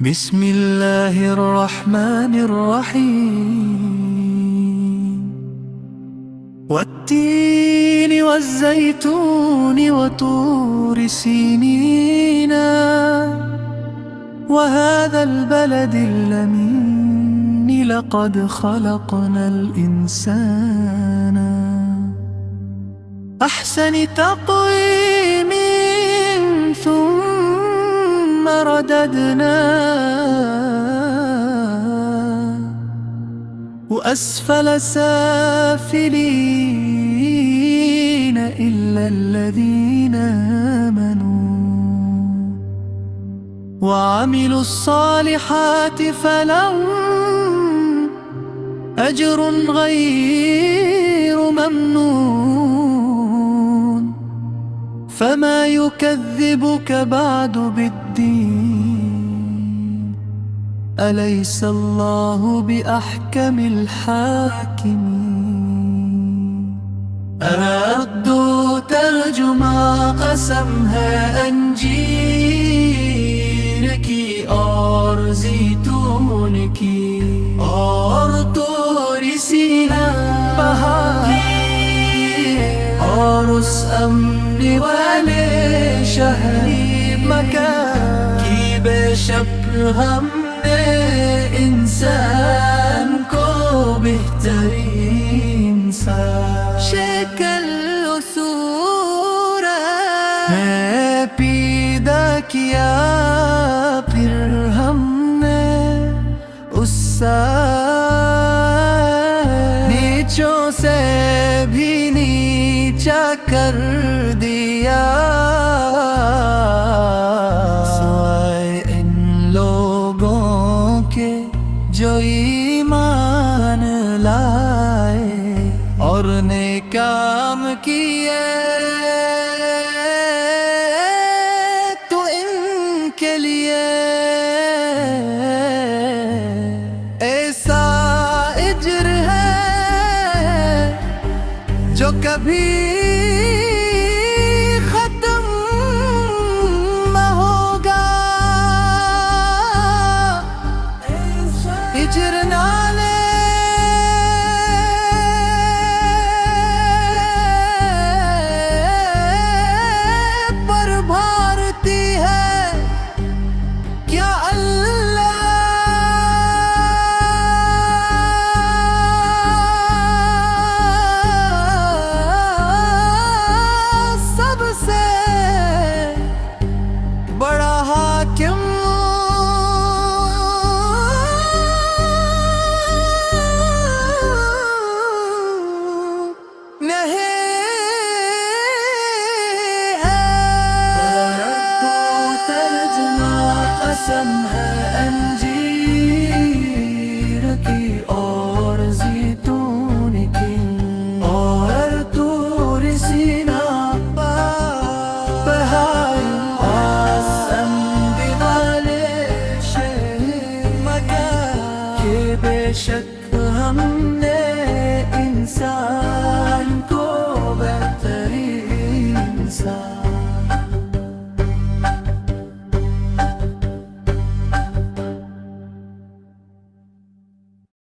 بسم الله الرحمن الرحيم والتين والزيتون وطور سينين وهذا البلد الأمين لقد خلقنا الإنسان أحسن تقويم ثم رددناه وأسفل سافلين إلا الذين آمنوا وعملوا الصالحات فلهم أجر غير ممنون فما يكذبك بعد بالدين أليس الله بأحكم الحاكمين أردوا ترجمة قسمها أنجيل की और ज़ैतून की और तूर सीना और उस अमन वाले शहरी मकान की बेशक हमने इंसान को बेहतरीन सा शक्ल सूरत है पैदा किया फिर हमने उससे नीचों से भी नीचा कर दिया सिवाय इन लोगों के जो ईमान लाए और नेक काम किए तो इनके लिए ऐसा अज्र है जो कभी खत्म न होगा।